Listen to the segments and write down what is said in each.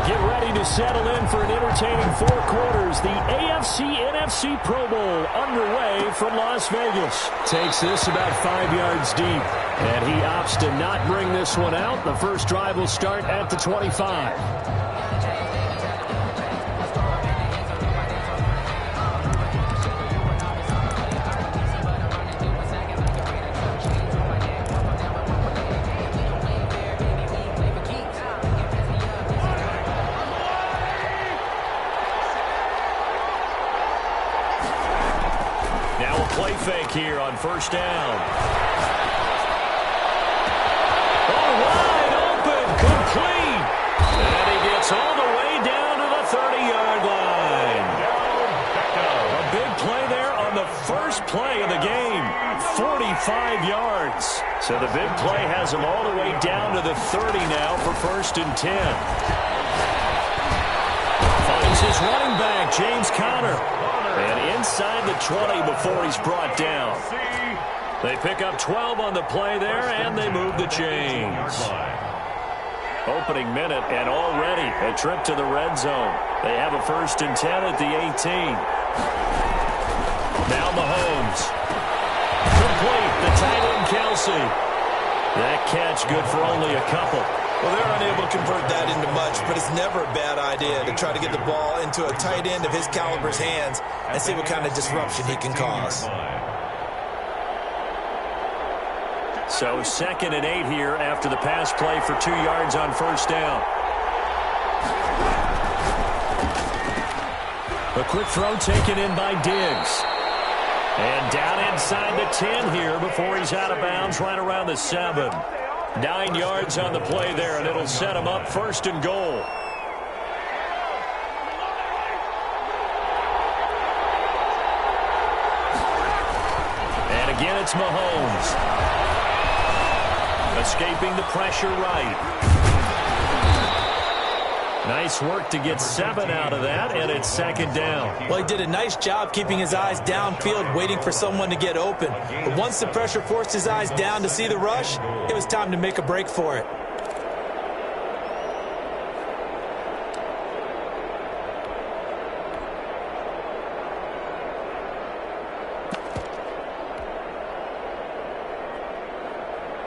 Get ready to settle in for an entertaining 4 quarters. The AFC-NFC Pro Bowl underway from Las Vegas. Takes this about 5 yards deep. And he opts to not bring this one out. The first drive will start at the 25. Play fake here on first down. Oh, wide open, complete. And he gets all the way down to the 30-yard line. A big play there on the first play of the game. 45 yards. So the big play has him all the way down to the 30 now for first and 10. Finds his running back, James Conner. And inside the 20 before he's brought down. They pick up 12 on the play there, and they move the chains. Opening minute, and already a trip to the red zone. They have a first and 10 at the 18. Now Mahomes. Complete, the tight end Kelsey. That catch good for only a couple. Well, they're unable to convert that into much, but it's never a bad idea to try to get the ball into a tight end of his caliber's hands and see what kind of disruption he can cause. So 2nd and 8 here after the pass play for 2 yards on first down. A quick throw taken in by Diggs. And down inside the 10 here before he's out of bounds right around the 7. 9 yards on the play there, and it'll set him up first and goal. And again, it's Mahomes. Escaping the pressure right. Nice work to get 7 out of that, and it's 2nd down. Well, he did a nice job keeping his eyes downfield, waiting for someone to get open. But once the pressure forced his eyes down to see the rush, it was time to make a break for it.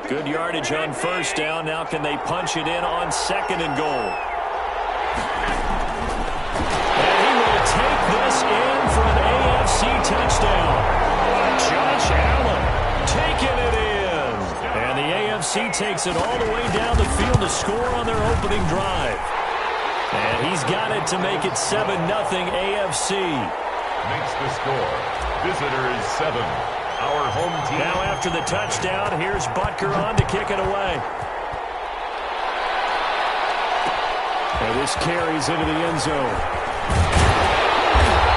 Good yardage on first down. Now can they punch it in on 2nd and goal? Take this in for an AFC touchdown. Josh Allen taking it in. And the AFC takes it all the way down the field to score on their opening drive. And he's got it to make it 7-0 AFC. Makes the score. Visitors 7. Our home team. Now after the touchdown, here's Butker on to kick it away. And this carries into the end zone.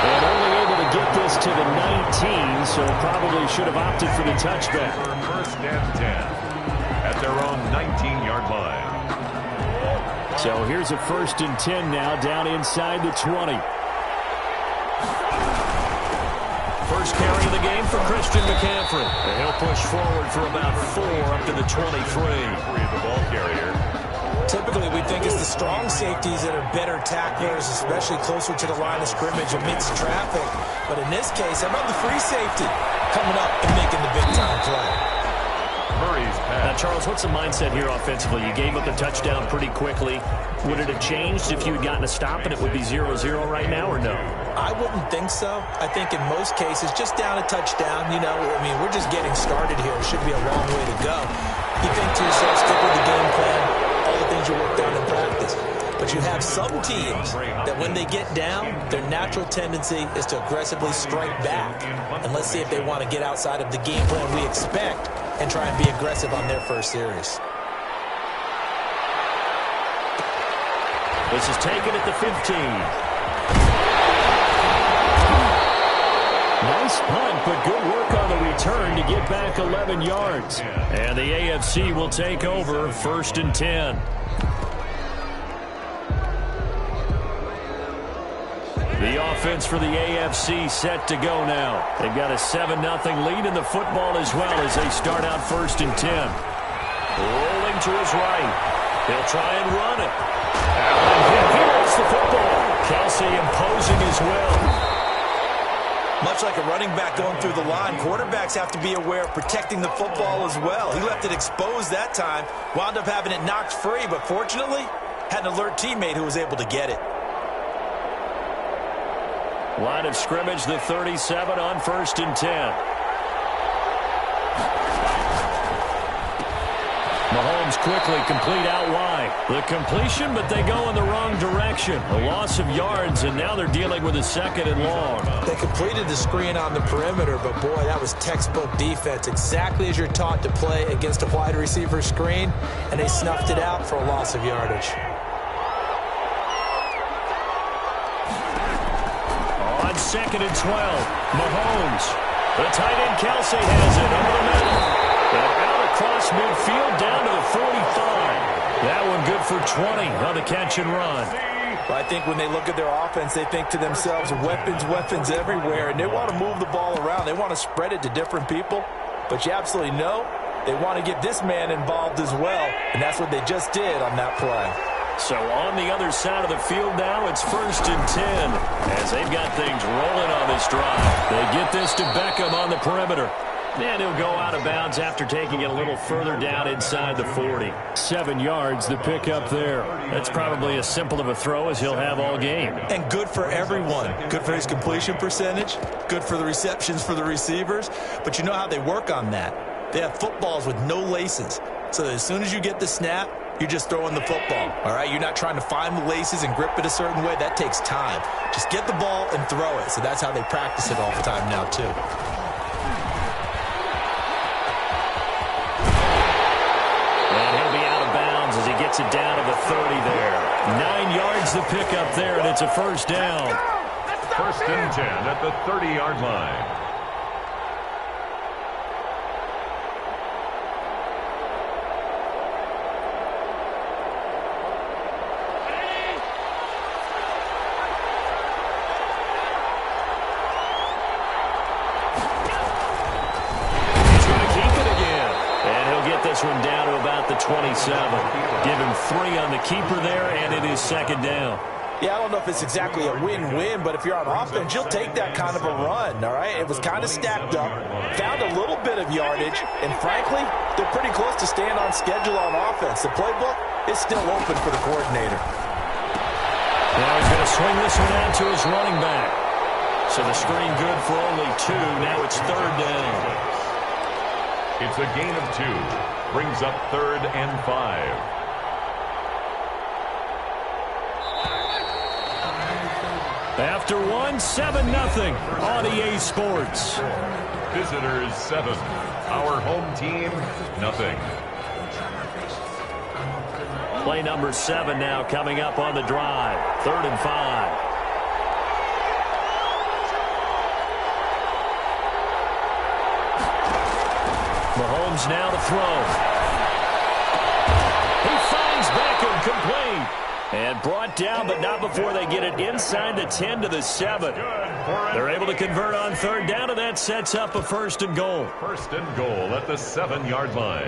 And only able to get this to the 19, so probably should have opted for the touchback. First and 10 at their own 19-yard line. So here's a first and 10 now down inside the 20. First carry of the game for Christian McCaffrey. And he'll push forward for about 4 up to the 23. The ball carrier. Typically, we think it's the strong safeties that are better tacklers, especially closer to the line of scrimmage amidst traffic. But in this case, how about the free safety coming up and making the big-time play? Murray's pass. Now, Charles, what's the mindset here offensively? You gave up the touchdown pretty quickly. Would it have changed if you had gotten a stop and it would be 0-0 right now, or no? I wouldn't think so. I think in most cases, just down a touchdown, you know, I mean, we're just getting started here. It should be a long way to go. You think to yourself, stick with the game plan, all the things you worked on in practice. But you have some teams that when they get down, their natural tendency is to aggressively strike back. And let's see if they want to get outside of the game plan we expect and try and be aggressive on their first series. This is taken at the 15. Nice punt, but good work on the return to get back 11 yards. And the AFC will take over first and 10. The offense for the AFC set to go now. They've got a 7-0 lead in the football as well as they start out first and 10. Rolling to his right. They'll try and run it. Allen hit here the football. Kelsey imposing his will. Much like a running back going through the line, quarterbacks have to be aware of protecting the football as well. He left it exposed that time, wound up having it knocked free, but fortunately, had an alert teammate who was able to get it. Line of scrimmage, the 37 on 1st and 10. Mahomes quickly complete out wide. The completion, but they go in the wrong direction. A loss of yards, and now they're dealing with a 2nd and long. They completed the screen on the perimeter, but boy, that was textbook defense. Exactly as you're taught to play against a wide receiver screen, and they snuffed it out for a loss of yardage. On 2nd and 12, Mahomes. The tight end Kelsey has it over the middle. And out across midfield down to the 45. That one good for 20 on the catch and run. But I think when they look at their offense, they think to themselves, weapons, weapons everywhere, and they want to move the ball around. They want to spread it to different people. But you absolutely know they want to get this man involved as well, and that's what they just did on that play. So on the other side of the field now, it's 1st and 10 as they've got things rolling on this drive. They get this to Beckham on the perimeter. And he'll go out of bounds after taking it a little further down inside the 40. 7 yards, the pickup there. That's probably as simple of a throw as he'll have all game. And good for everyone. Good for his completion percentage. Good for the receptions for the receivers. But you know how they work on that. They have footballs with no laces. So that as soon as you get the snap, you're just throwing the football. All right? You're not trying to find the laces and grip it a certain way. That takes time. Just get the ball and throw it. So that's how they practice it all the time now, too. Gets it down to the 30 there. 9 yards the pickup there, and it's a 1st down. 1st and 10 at the 30-yard line. He's going to keep it again. And he'll get this one down to about the 27. Give him 3 on the keeper there, and it is 2nd down. Yeah, I don't know if it's exactly a win-win, but if you're on offense, you'll take that kind of a run, all right? It was kind of stacked up, found a little bit of yardage, and frankly, they're pretty close to staying on schedule on offense. The playbook is still open for the coordinator. Now he's going to swing this one out to his running back. So the screen good for only 2. Now it's 3rd down. It's a gain of 2. Brings up 3rd and 5. After 1, 7-0 on EA Sports. Visitors 7. Our home team, nothing. Play number 7 now coming up on the drive. 3rd and 5. Mahomes now to throw. He finds Beckham complete. And brought down, but not before they get it inside the 10 to the 7. They're able to convert on 3rd down, and that sets up a 1st and goal. 1st and goal at the 7-yard line.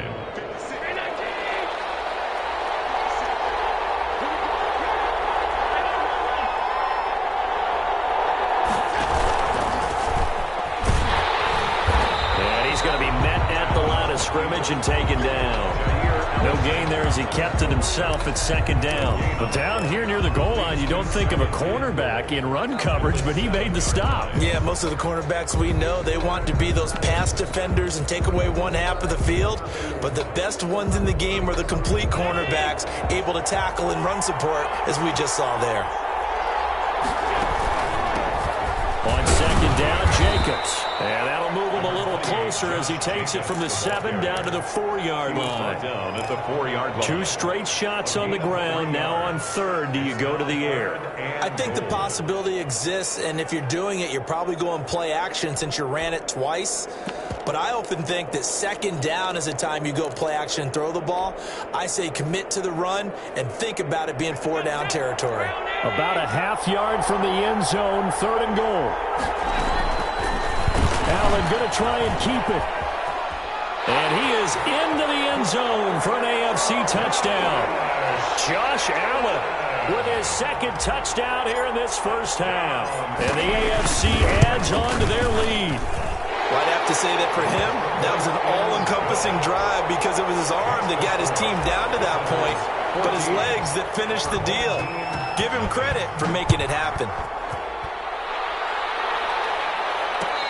And he's going to be met at the line of scrimmage and taken down. No gain there as he kept it himself at 2nd down. But down here near the goal line, you don't think of a cornerback in run coverage, but he made the stop. Yeah, most of the cornerbacks we know, they want to be those pass defenders and take away one half of the field. But the best ones in the game are the complete cornerbacks, able to tackle and run support, as we just saw there. On 2nd down, Jacobs. And that'll move him a little closer as he takes it from the 7 down to the 4-yard line. Down at the 4-yard line. 2 straight shots on the ground. Now on 3rd, do you go to the air? I think the possibility exists, and if you're doing it, you're probably going play action since you ran it twice. But I often think that 2nd down is the time you go play action and throw the ball. I say commit to the run and think about it being 4-down territory. About a half-yard from the end zone, 3rd and goal. Allen going to try and keep it. And he is is into the end zone for an AFC touchdown. Josh Allen with his second touchdown here in this first half. And the AFC adds on to their lead. Well, I'd have to say that for him, that was an all-encompassing drive because it was his arm that got his team down to that point, but his legs that finished the deal. Give him credit for making it happen.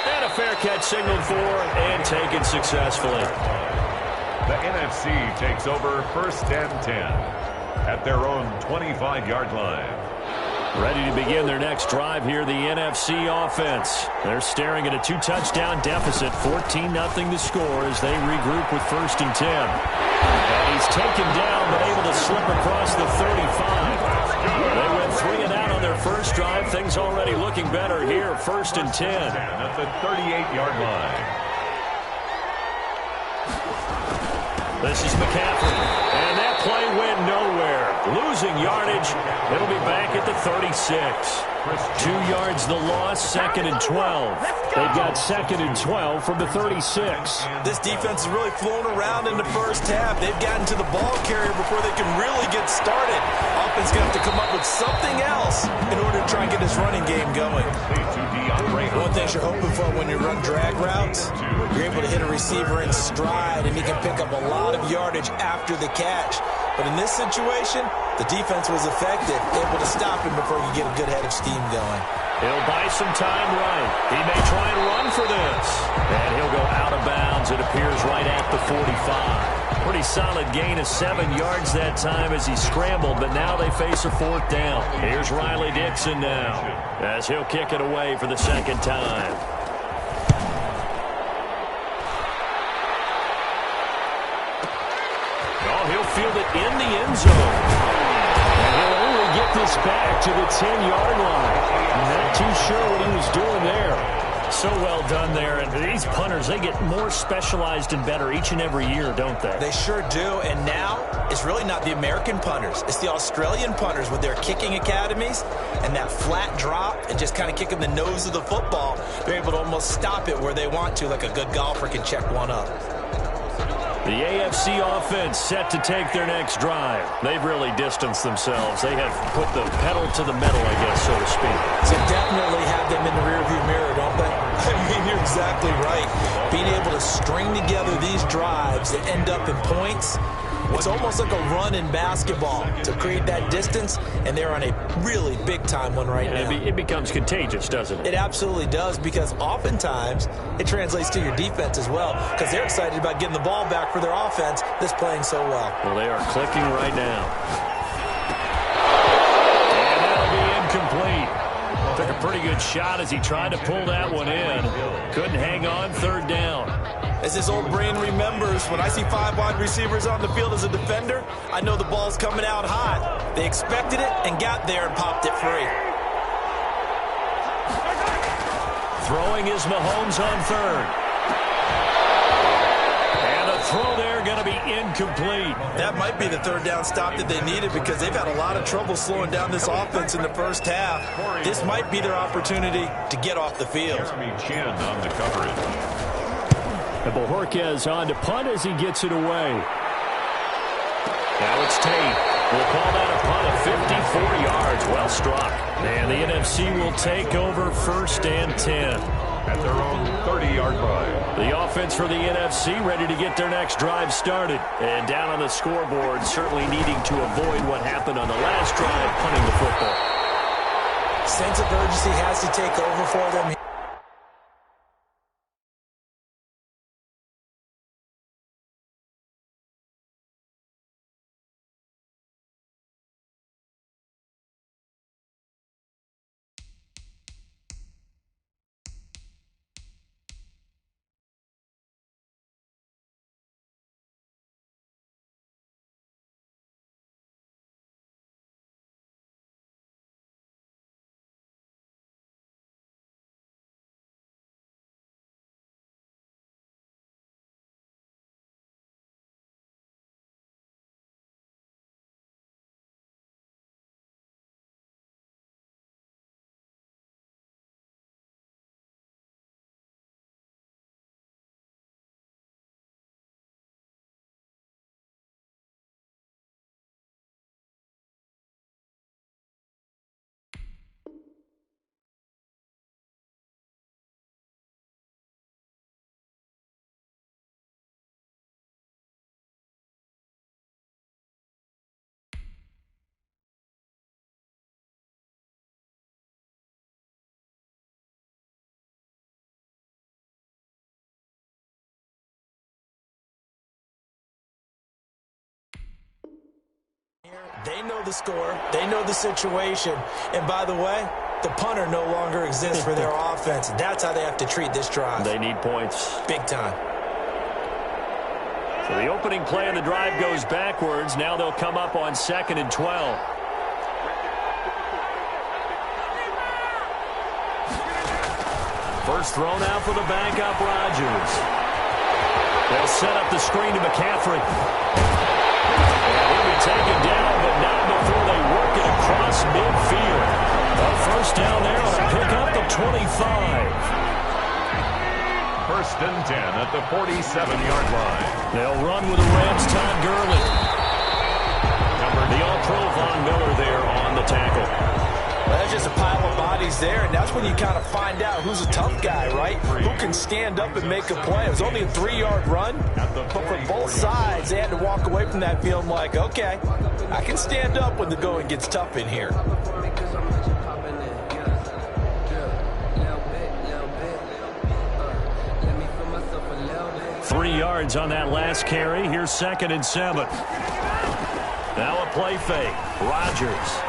And a fair catch signaled for and taken successfully. The NFC takes over 1st and 10 at their own 25-yard line. Ready to begin their next drive here, the NFC offense. They're staring at a 2-touchdown deficit, 14-0 the score as they regroup with 1st and 10. And he's taken down but able to slip across the 35. They went 3 and out on their first drive. Things already looking better here, 1st and 10. At the 38-yard line. This is McCaffrey, and that play went nowhere. Losing yardage, it'll be back at the 36. 2 yards the loss, 2nd and 12. They've got 2nd and 12 from the 36. This defense is really flown around in the first half. They've gotten to the ball carrier before they can really get started. Offense going to have to come up with something else in order to try and get this running game going. One thing you're hoping for when you run drag routes, you're able to hit a receiver in stride, and he can pick up a lot of yardage after the catch. But in this situation, the defense was effective, able to stop him before you get a good head of steam going. He'll buy some time right. He may try and run for this. And he'll go out of bounds, it appears, right at the 45. Pretty solid gain of 7 yards that time as he scrambled, but now they face a 4th down. Here's Riley Dixon now as he'll kick it away for the 2nd time. He'll field it in the end zone. And he'll only get this back to the 10-yard line. Not too sure what he was doing there. So well done there. And these punters, they get more specialized and better each and every year, don't they? They sure do. And now it's really not the American punters. It's the Australian punters with their kicking academies and that flat drop and just kind of kicking the nose of the football. They're able to almost stop it where they want to, like a good golfer can check one up. The AFC offense set to take their next drive. They've really distanced themselves. They have put the pedal to the metal, I guess, so to speak. So definitely have them in the rearview mirror, don't they? I mean, you're exactly right. Being able to string together these drives that end up in points, it's almost like a run in basketball to create that distance, and they're on a really big-time one right now. It becomes contagious, doesn't it? It absolutely does, because oftentimes it translates to your defense as well, because they're excited about getting the ball back for their offense that's playing so well. Well, they are clicking right now. And that'll be incomplete. Took a pretty good shot as he tried to pull that one in. Couldn't hang on, 3rd down. As his old brain remembers, when I see 5 wide receivers on the field as a defender, I know the ball's coming out hot. They expected it and got there and popped it free. Throwing is Mahomes on 3rd. And a throw there going to be incomplete. That might be the 3rd down stop that they needed, because they've had a lot of trouble slowing down this offense in the first half. This might be their opportunity to get off the field. Jeremy Chin on the coverage. And Bojorquez on to punt as he gets it away. Now it's Tate. We'll call that a punt of 54 yards. Well struck. And the NFC will take over 1st and 10. At their own 30-yard line. The offense for the NFC ready to get their next drive started. And down on the scoreboard, certainly needing to avoid what happened on the last drive, punting the football. Sense of urgency has to take over for them. They know the score. They know the situation. And by the way, the punter no longer exists for their offense. That's how they have to treat this drive. They need points. Big time. So the opening play of the drive goes backwards. Now they'll come up on 2nd and 12. First thrown out for the backup, Rodgers. They'll set up the screen to McCaffrey. And he'll be taken down, but not before they work it across midfield. A first down there on a pickup of 25. First and 10 at the 47-yard line. They'll run with the Rams' Todd Gurley. The All-Pro Von Miller there on the tackle. Well, that's just a pile of bodies there, and that's when you kind of find out who's a tough guy, right? Who can stand up and make a play. It was only a 3-yard run, but for both sides, they had to walk away from that feeling like, okay, I can stand up when the going gets tough in here. 3 yards on that last carry. Here's 2nd and 7. Now a play fake. Rodgers.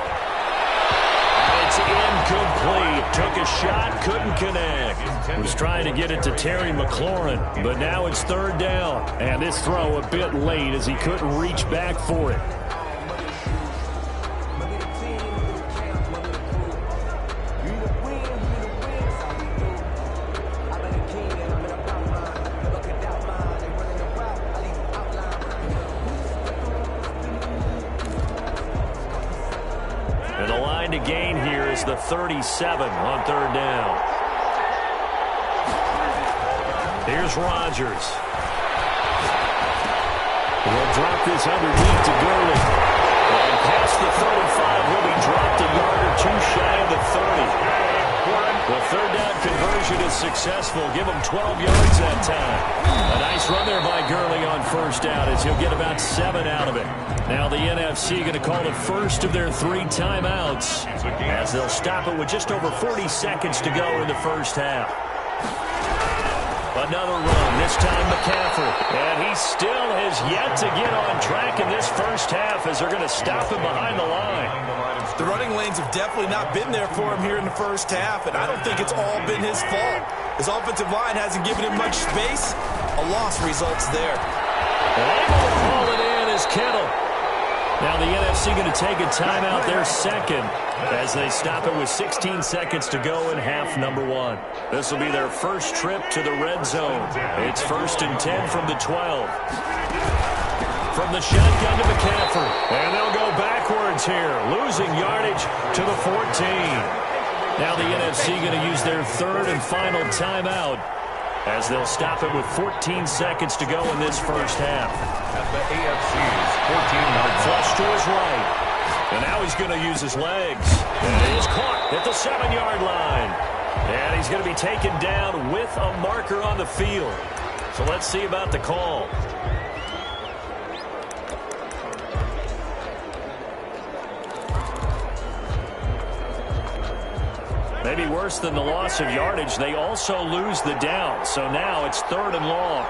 It's incomplete. Took a shot, couldn't connect. Was trying to get it to Terry McLaurin, but now it's 3rd down. And this throw a bit late as he couldn't reach back for it. To gain here is the 37 on 3rd down. Here's Rodgers. We'll drop this underneath to Gurley. And past the 35, he'll be dropped a yard or two shy of the 30. The 3rd down conversion is successful. Give him 12 yards that time. A nice run there by Gurley on 1st down as he'll get about 7 out of it. Now the NFC going to call the first of their 3 timeouts as they'll stop it with just over 40 seconds to go in the 1st half. Another run, this time McCaffrey. And he still has yet to get on track in this 1st half as they're going to stop him behind the line. The running lanes have definitely not been there for him here in the 1st half, and I don't think it's all been his fault. His offensive line hasn't given him much space. A loss results there. Able to pull it in is Kittle. Now the NFC going to take a timeout there 2nd as they stop it with 16 seconds to go in half number 1. This will be their first trip to the red zone. It's 1st and 10 from the 12. From the shotgun to McCaffrey. And they'll go backwards here, losing yardage to the 14. Now the NFC going to use their 3rd and final timeout as they'll stop it with 14 seconds to go in this 1st half. At the AFC's 14-yard flush to his right. And now he's going to use his legs. And he is caught at the 7-yard line. And he's going to be taken down with a marker on the field. So let's see about the call. Maybe worse than the loss of yardage, they also lose the down. So now it's 3rd and long.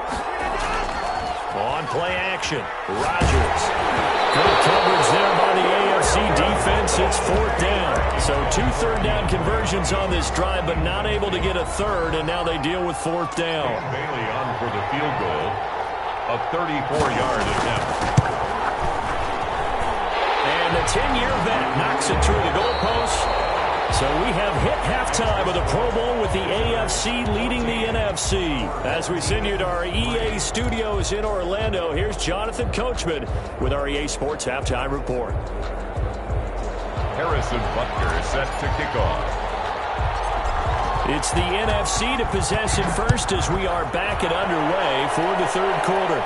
On play action, Rodgers. Good coverage there by the AFC defense. It's 4th down. So 2 3rd down conversions on this drive, but not able to get a 3rd, and now they deal with 4th down. And Bailey on for the field goal. A 34-yard attempt. And the 10-year vet knocks it through the goalpost. So we have hit halftime of the Pro Bowl with the AFC leading the NFC. As we send you to our EA studios in Orlando, here's Jonathan Coachman with our EA Sports Halftime Report. Harrison Butker set to kick off. It's the NFC to possess it first as we are back and underway for the 3rd quarter.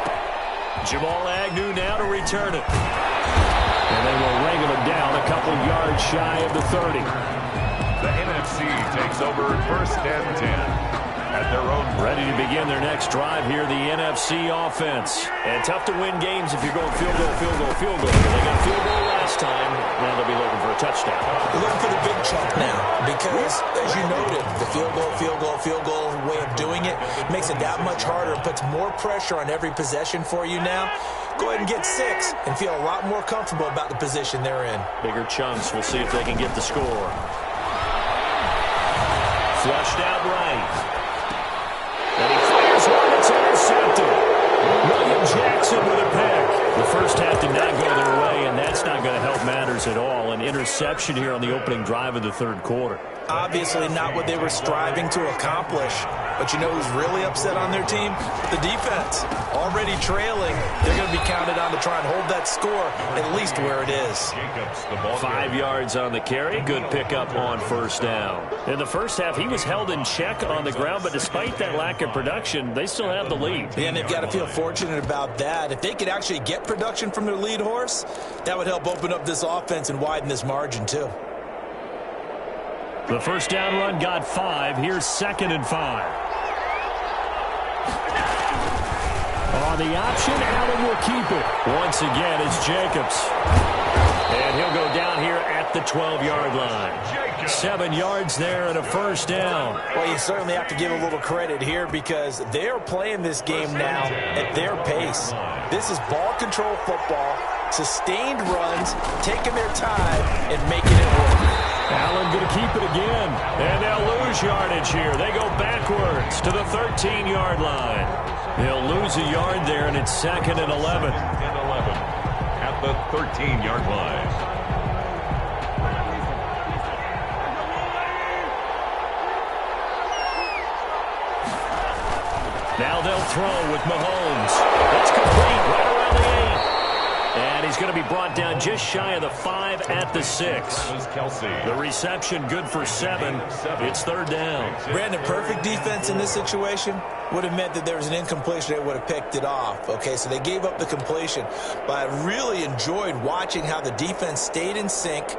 Jamal Agnew now to return it. And they will wrangle him down a couple yards shy of the 30. The NFC takes over 1st and 10 at their own. Ready to begin their next drive here, the NFC offense. And tough to win games if you're going field goal, field goal, field goal. They got field goal last time. Now they'll be looking for a touchdown. They're looking for the big chunk now because as you noted, the field goal way of doing it makes it that much harder and puts more pressure on every possession for you now. Go ahead and get 6 and feel a lot more comfortable about the position they're in. Bigger chunks. We'll see if they can get the score. Flushed out right. And he fires one that's intercepted. William Jackson with a pick. The first half did not go their way, and that's not going to help matters at all. An interception here on the opening drive of the third quarter. Obviously not what they were striving to accomplish. But you know who's really upset on their team? The defense. Already trailing, they're going to be counted on to try and hold that score at least where it is. 5 yards on the carry. Good pickup on first down. In the first half, he was held in check on the ground, but despite that lack of production, they still have the lead. Yeah, and they've got to feel fortunate about that. If they could actually get production from their lead horse, that would help open up this offense and widen this margin too. The first down run got 5. Here's 2nd and 5. On the option, Allen will keep it. Once again, it's Jacobs. And he'll go down here at the 12-yard line. 7 yards there and a first down. Well, you certainly have to give a little credit here because they're playing this game now at their pace. This is ball control football, sustained runs, taking their time, and making it work. Allen going to keep it again. And they'll lose yardage here. They go backwards to the 13-yard line. They'll lose a yard there, and it's 2nd and 11. At the 13-yard line. Now they'll throw with Mahomes. That's complete right around the 8. And he's going to be brought down just shy of the 5 at the 6. The reception good for 7. It's 3rd down. Brandon, perfect defense in this situation would have meant that there was an incompletion. They would have picked it off. Okay, so they gave up the completion. But I really enjoyed watching how the defense stayed in sync,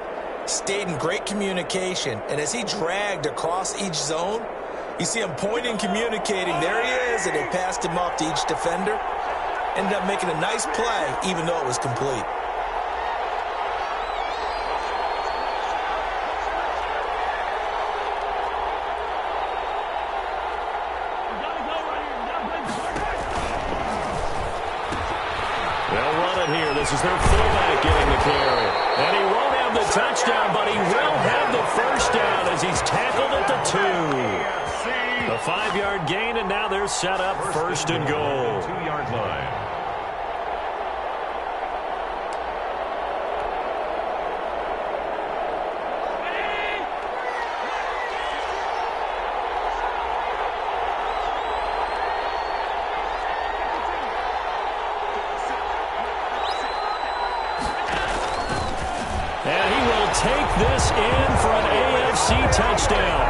stayed in great communication. And as he dragged across each zone, you see him pointing, communicating. There he is, and they passed him off to each defender. Ended up making a nice play, even though it was complete. They'll run it here. This is their fullback getting the carry. And he won't have the touchdown, but he will have the first down as he's tackled at the 2. A 5-yard gain, and now they're set up 1st and goal. 2-yard line. And he will take this in for an AFC touchdown.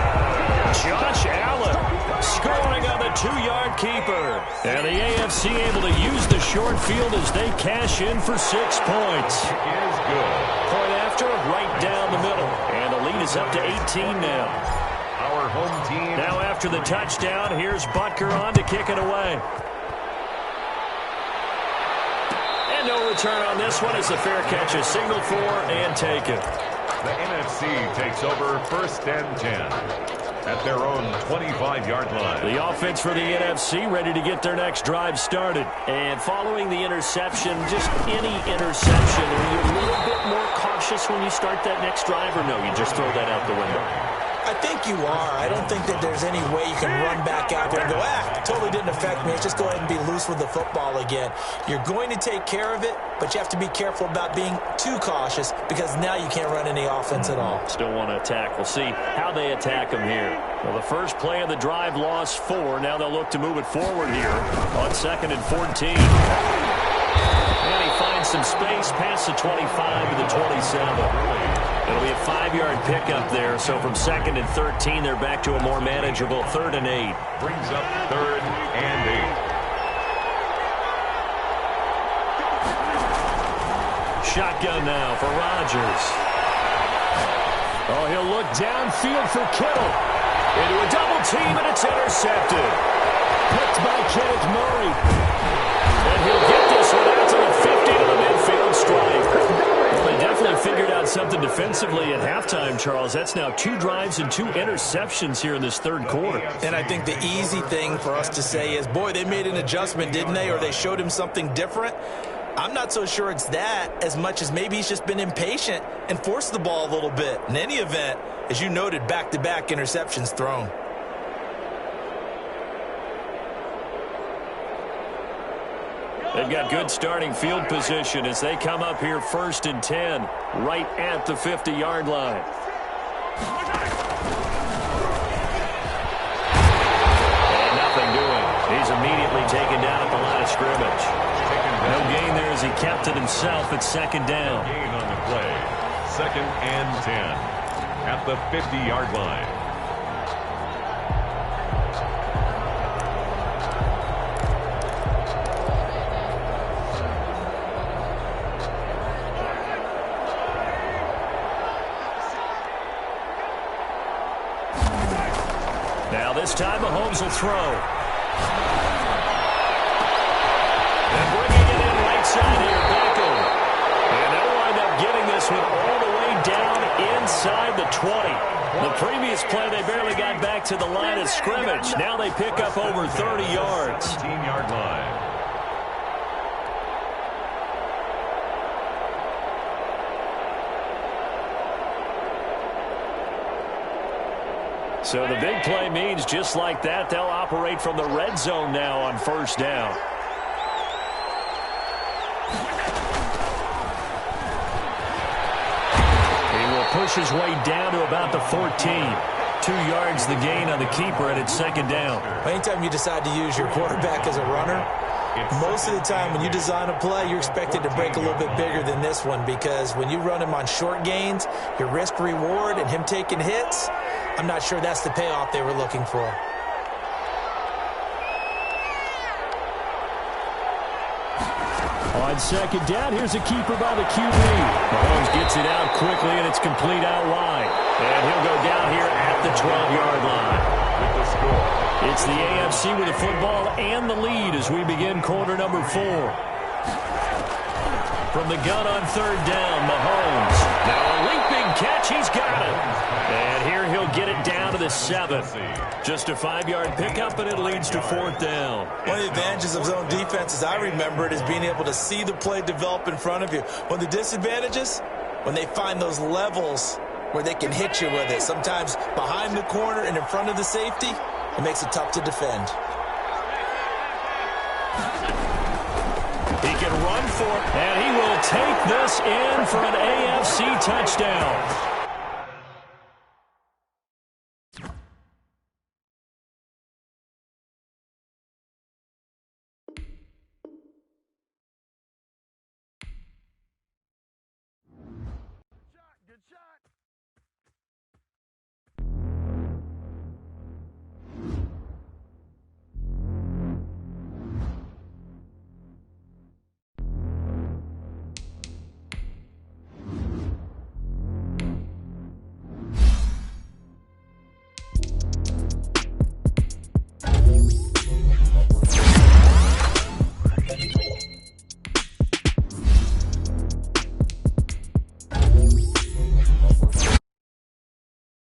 Josh Allen scoring on the 2-yard keeper. And the AFC able to use the short field as they cash in for 6 points. Is good. Point after, right down the middle. And the lead is up to 18 now. Our home team. Now after the touchdown, here's Butker on to kick it away. And no return on this one. It's a fair catch, a signal for and take it. The NFC takes over 1st and 10. At their own 25-yard line. The offense for the NFC ready to get their next drive started. And following the interception, just any interception, are you a little bit more cautious when you start that next drive, or no, you just throw that out the window? I think you are. I don't think that there's any way you can run back out there and go, totally didn't affect me. Let's just go ahead and be loose with the football again. You're going to take care of it, but you have to be careful about being too cautious because now you can't run any offense at all. Still want to attack. We'll see how they attack them here. Well, the first play of the drive lost 4. Now they'll look to move it forward here on 2nd and 14. And he finds some space past the 25 to the 27. It'll be a 5-yard pickup there. So from 2nd and 13, they're back to a more manageable 3rd and 8. Brings up 3rd and 8. Shotgun now for Rodgers. Oh, he'll look downfield for Kittle. Into a double team, and it's intercepted. Picked by Kenneth Murray. And he'll get this one out to the 50 to the midfield stripe. Well, they definitely figured out something defensively at halftime, Charles. That's now 2 drives and 2 interceptions here in this third quarter. And I think the easy thing for us to say is, boy, they made an adjustment, didn't they? Or they showed him something different. I'm not so sure it's that as much as maybe he's just been impatient and forced the ball a little bit. In any event, as you noted, back-to-back interceptions thrown. They've got good starting field position as they come up here 1st and 10, right at the 50-yard line. And nothing doing. He's immediately taken down at the line of scrimmage. No gain there as he kept it himself at 2nd down. Gain on the play. 2nd and 10 at the 50-yard line. Now this time Mahomes will throw. And bringing it in right side here, Beckham. And they'll wind up getting this one all the way down inside the 20. The previous play, they barely got back to the line of scrimmage. Now they pick up over 30 yards. 17-yard line. So the big play means just like that, they'll operate from the red zone now on 1st down. He will push his way down to about the 14. 2 yards the gain on the keeper, and it's 2nd down. Anytime you decide to use your quarterback as a runner, most of the time when you design a play, you're expected to break a little bit bigger than this one, because when you run him on short gains, your risk-reward and him taking hits, I'm not sure that's the payoff they were looking for. On 2nd down, here's a keeper by the QB. Mahomes gets it out quickly, and it's complete out wide. And he'll go down here at the 12-yard line. With the score. It's the AFC with the football and the lead as we begin quarter number 4. From the gun on 3rd down, Mahomes. Now a leaping catch, he's got it. And here he'll get it down to the 7. Just a 5-yard pickup, and it leads to 4th down. One of the advantages of zone defense, as I remember it, is being able to see the play develop in front of you. One of the disadvantages, when they find those levels where they can hit you with it. Sometimes behind the corner and in front of the safety, it makes it tough to defend. He can run for it, and he will take this in for an AFC touchdown.